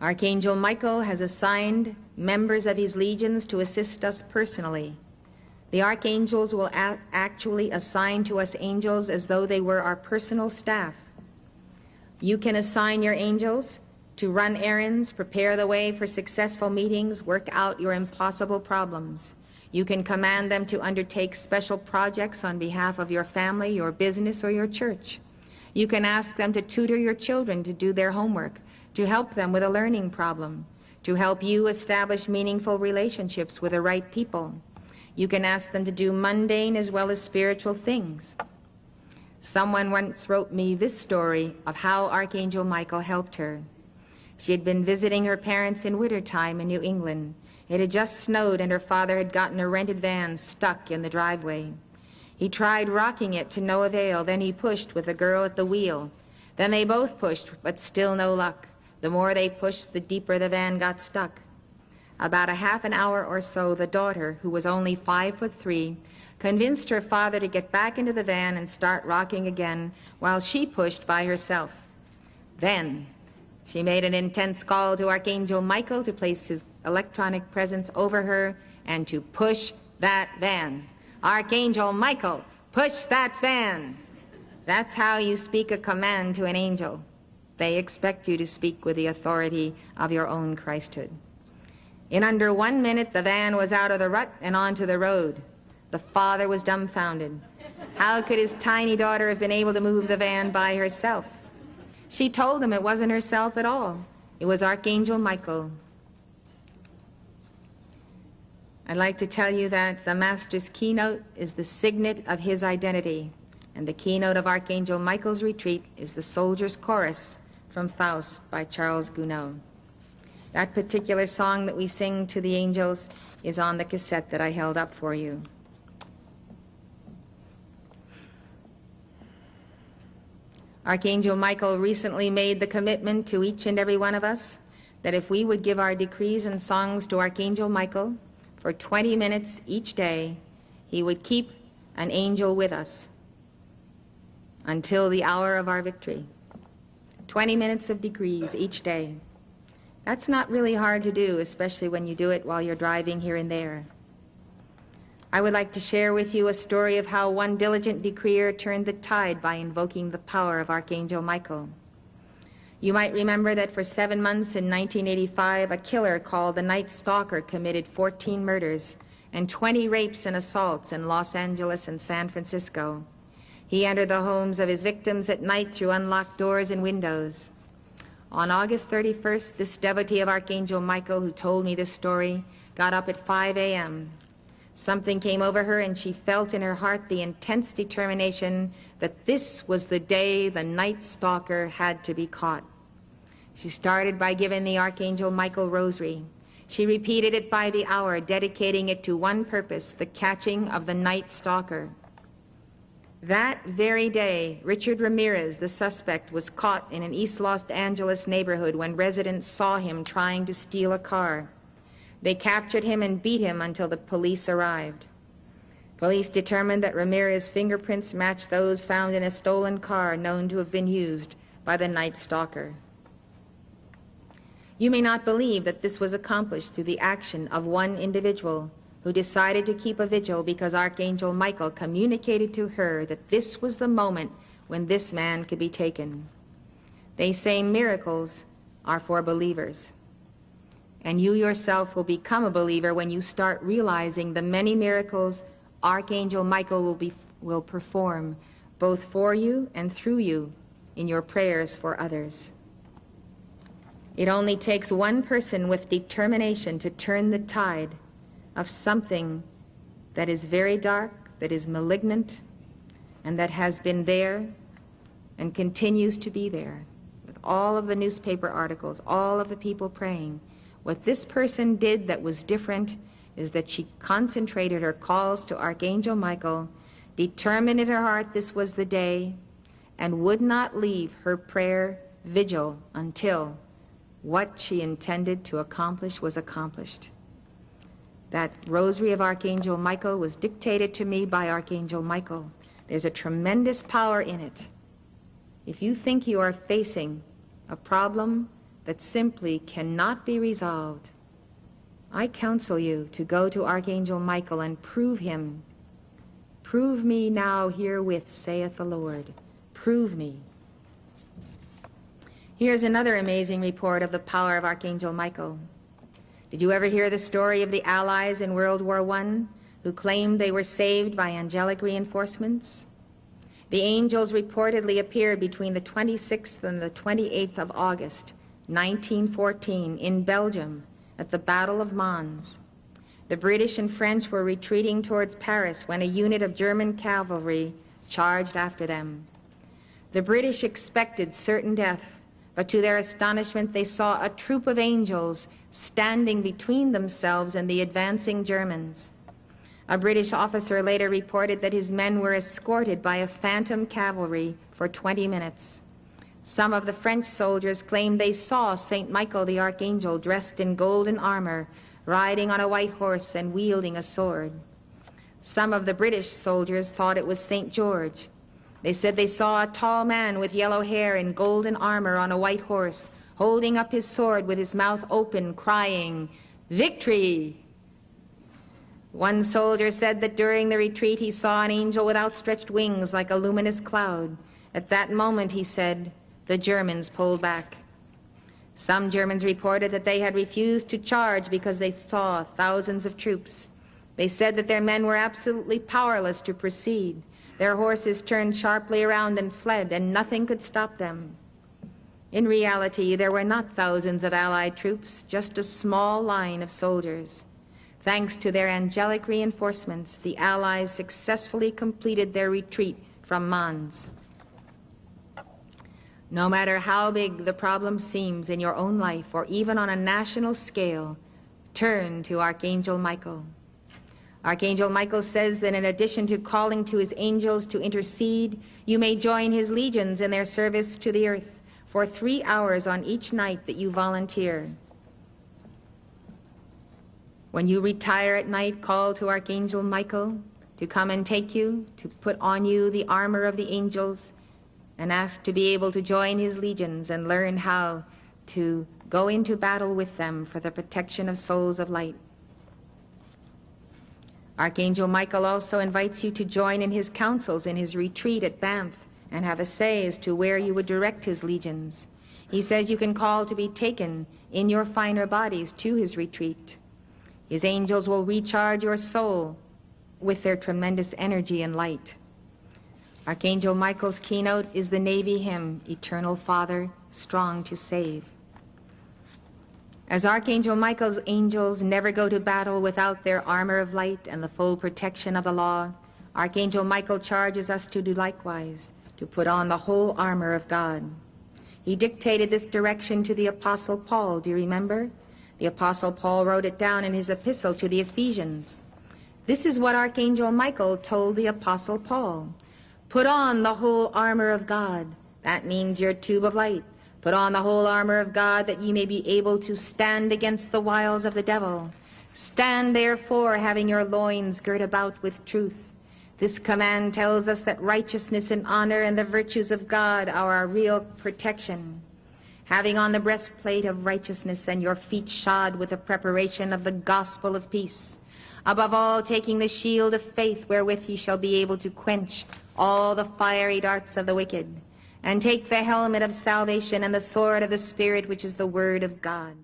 Archangel Michael has assigned members of his legions to assist us personally. The archangels will actually assign to us angels as though they were our personal staff. You can assign your angels to run errands, prepare the way for successful meetings, work out your impossible problems. You can command them to undertake special projects on behalf of your family, your business, or your church. You can ask them to tutor your children to do their homework, to help them with a learning problem, to help you establish meaningful relationships with the right people. You can ask them to do mundane as well as spiritual things. Someone once wrote me this story of how Archangel Michael helped her. She had been visiting her parents in wintertime in New England. It had just snowed and her father had gotten a rented van stuck in the driveway. He tried rocking it to no avail. Then he pushed with the girl at the wheel. Then they both pushed, but still no luck. The more they pushed, the deeper the van got stuck. About a half an hour or so, the daughter, who was only 5'3", convinced her father to get back into the van and start rocking again while she pushed by herself. Then she made an intense call to Archangel Michael to place his electronic presence over her and to push that van. Archangel Michael, push that van. That's how you speak a command to an angel. They expect you to speak with the authority of your own Christhood. In under 1 minute, the van was out of the rut and onto the road. The father was dumbfounded. How could his tiny daughter have been able to move the van by herself? She told him it wasn't herself at all. It was Archangel Michael. I'd like to tell you that the Master's keynote is the signet of his identity, and the keynote of Archangel Michael's retreat is the Soldier's Chorus from Faust by Charles Gounod. That particular song that we sing to the angels is on the cassette that I held up for you. Archangel Michael recently made the commitment to each and every one of us that if we would give our decrees and songs to Archangel Michael for 20 minutes each day, he would keep an angel with us until the hour of our victory. 20 minutes of decrees each day. That's not really hard to do, especially when you do it while you're driving here and there. I would like to share with you a story of how one diligent decreer turned the tide by invoking the power of Archangel Michael. You might remember that for 7 months in 1985, a killer called the Night Stalker committed 14 murders and 20 rapes and assaults in Los Angeles and San Francisco. He entered the homes of his victims at night through unlocked doors and windows. On August 31st, this devotee of Archangel Michael who told me this story got up at 5 a.m. Something came over her and she felt in her heart the intense determination that this was the day the Night Stalker had to be caught. She started by giving the Archangel Michael rosary. She repeated it by the hour, dedicating it to one purpose, the catching of the Night Stalker. That very day, Richard Ramirez, the suspect, was caught in an East Los Angeles neighborhood when residents saw him trying to steal a car. They captured him and beat him until the police arrived. Police determined that Ramirez's fingerprints matched those found in a stolen car known to have been used by the Night Stalker. You may not believe that this was accomplished through the action of one individual who decided to keep a vigil because Archangel Michael communicated to her that this was the moment when this man could be taken. They say miracles are for believers. And you yourself will become a believer when you start realizing the many miracles Archangel Michael will perform, both for you and through you, in your prayers for others. It only takes one person with determination to turn the tide of something that is very dark, that is malignant, and that has been there and continues to be there, with all of the newspaper articles, all of the people praying. What this person did that was different is that she concentrated her calls to Archangel Michael, determined in her heart this was the day, and would not leave her prayer vigil until what she intended to accomplish was accomplished. That rosary of Archangel Michael was dictated to me by Archangel Michael. There's a tremendous power in it. If you think you are facing a problem that simply cannot be resolved, I counsel you to go to Archangel Michael and prove him. Prove me now herewith, saith the Lord. Prove me. Here's another amazing report of the power of Archangel Michael. Did you ever hear the story of the Allies in World War I who claimed they were saved by angelic reinforcements? The angels reportedly appeared between the 26th and the 28th of August, 1914, in Belgium at the Battle of Mons. The British and French were retreating towards Paris when a unit of German cavalry charged after them. The British expected certain death, but to their astonishment they saw a troop of angels standing between themselves and the advancing Germans. A British officer later reported that his men were escorted by a phantom cavalry for 20 minutes. Some of the French soldiers claimed they saw St. Michael the Archangel dressed in golden armor, riding on a white horse and wielding a sword. Some of the British soldiers thought it was St. George. They said they saw a tall man with yellow hair and golden armor on a white horse, holding up his sword with his mouth open, crying, "Victory!" One soldier said that during the retreat he saw an angel with outstretched wings like a luminous cloud. At that moment, he said, the Germans pulled back. Some Germans reported that they had refused to charge because they saw thousands of troops. They said that their men were absolutely powerless to proceed. Their horses turned sharply around and fled, and nothing could stop them. In reality, there were not thousands of Allied troops, just a small line of soldiers. Thanks to their angelic reinforcements, the Allies successfully completed their retreat from Mons. No matter how big the problem seems in your own life or even on a national scale, turn to Archangel Michael. Archangel Michael says that in addition to calling to his angels to intercede, you may join his legions in their service to the earth for 3 hours on each night that you volunteer. When you retire at night, call to Archangel Michael to come and take you, to put on you the armor of the angels, and ask to be able to join his legions and learn how to go into battle with them for the protection of souls of light. Archangel Michael also invites you to join in his councils in his retreat at Banff and have a say as to where you would direct his legions. He says you can call to be taken in your finer bodies to his retreat. His angels will recharge your soul with their tremendous energy and light. Archangel Michael's keynote is the Navy hymn, Eternal Father, Strong to Save. As Archangel Michael's angels never go to battle without their armor of light and the full protection of the law, Archangel Michael charges us to do likewise, to put on the whole armor of God. He dictated this direction to the Apostle Paul, do you remember? The Apostle Paul wrote it down in his epistle to the Ephesians. This is what Archangel Michael told the Apostle Paul. Put on the whole armor of God. That means your tube of light. Put on the whole armor of God that ye may be able to stand against the wiles of the devil. Stand therefore, having your loins girt about with truth. This command tells us that righteousness and honor and the virtues of God are our real protection. Having on the breastplate of righteousness and your feet shod with the preparation of the gospel of peace. Above all, taking the shield of faith wherewith ye shall be able to quench all the fiery darts of the wicked. And take the helmet of salvation and the sword of the Spirit, which is the word of God.